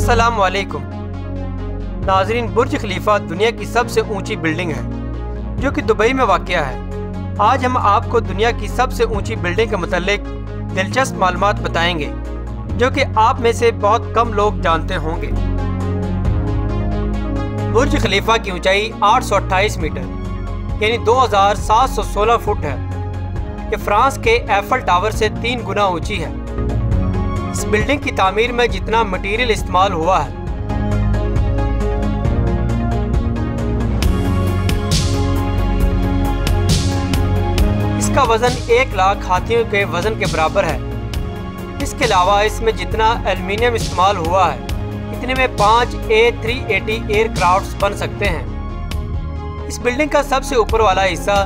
अस्सलाम वालेकुम नाजरीन, बुर्ज खलीफा दुनिया की सबसे ऊंची बिल्डिंग है जो कि दुबई में वाक़या है। आज हम आपको दुनिया की सबसे ऊंची बिल्डिंग के मुतालिक दिलचस्प मालूमात बताएंगे जो कि आप में से बहुत कम लोग जानते होंगे। बुर्ज खलीफा की ऊंचाई 828 मीटर यानी 2716 फुट है। ये फ्रांस के एफल टावर से 3 गुना ऊंची है। इस बिल्डिंग की तामीर में जितना मटेरियल इस्तेमाल हुआ है इसका वजन 1 लाख हाथियों के वजन के बराबर है। इसके अलावा इसमें जितना एल्युमिनियम इस्तेमाल हुआ है इतने में 5 A380 एयरक्राफ्ट्स बन सकते हैं। इस बिल्डिंग का सबसे ऊपर वाला हिस्सा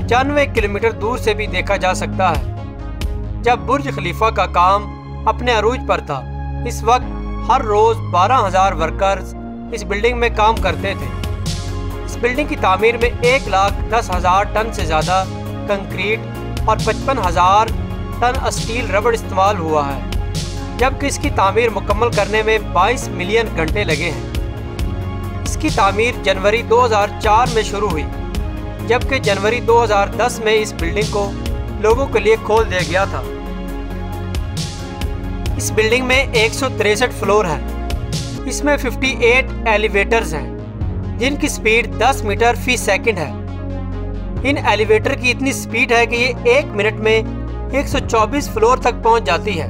95 किलोमीटर दूर से भी देखा जा सकता है। जब बुर्ज खलीफा का काम अपने अरूज पर था, इस वक्त हर रोज़ 12,000 वर्कर्स इस बिल्डिंग में काम करते थे। इस बिल्डिंग की तामीर में 1,10,000 टन से ज़्यादा कंक्रीट और 55,000 टन स्टील रबड़ इस्तेमाल हुआ है, जबकि इसकी तामीर मुकम्मल करने में 22 मिलियन घंटे लगे हैं। इसकी तामीर जनवरी 2004 में शुरू हुई, जबकि जनवरी 2010 में इस बिल्डिंग को लोगों के लिए खोल दिया गया था। इस बिल्डिंग में 163 फ्लोर है। इसमें 58 एलिवेटर्स हैं जिनकी स्पीड 10 मीटर फी सेकंड है। इन एलिवेटर की इतनी स्पीड है कि ये 1 मिनट में 124 फ्लोर तक पहुंच जाती है।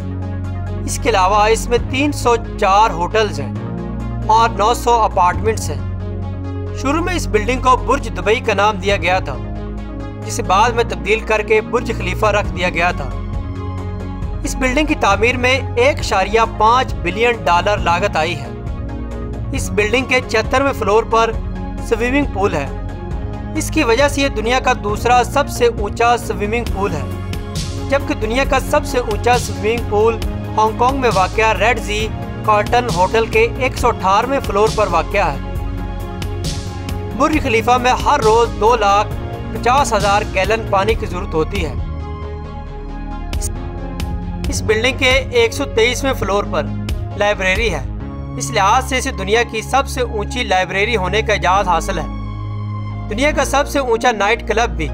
इसके अलावा इसमें 304 होटल्स हैं और 900 अपार्टमेंट्स हैं। शुरू में इस बिल्डिंग को बुर्ज दुबई का नाम दिया गया था, जिसे बाद में तब्दील करके बुर्ज खलीफा रख दिया गया था। इस बिल्डिंग की तामीर में 1.5 बिलियन डॉलर लागत आई है। इस बिल्डिंग के 76वें फ्लोर पर स्विमिंग पूल है। इसकी वजह से ये दुनिया का दूसरा सबसे ऊंचा स्विमिंग पूल है, जबकि दुनिया का सबसे ऊंचा स्विमिंग पूल हांगकांग में वाक़या रेड जी कार्टन होटल के 118वें फ्लोर पर वाक़या है। बुर्ज खलीफा में हर रोज़ 2,50,000 गैलन पानी की ज़रूरत होती है। इस बिल्डिंग के 123वें फ्लोर पर लाइब्रेरी है। इस लिहाज से इसे दुनिया की सबसे ऊंची लाइब्रेरी होने का एजाज़ हासिल है। दुनिया का सबसे ऊंचा नाइट क्लब भी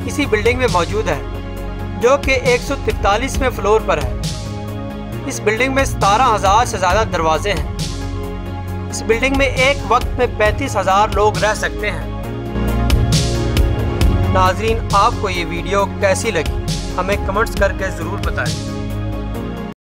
इसी बिल्डिंग में मौजूद है, जो कि 143वें फ्लोर पर है। इस बिल्डिंग में 17,000 से ज़्यादा दरवाजे हैं। इस बिल्डिंग में एक वक्त में 35,000 लोग रह सकते हैं। नाजरीन, आपको ये वीडियो कैसी लगी हमें कमेंट्स करके ज़रूर बताएं।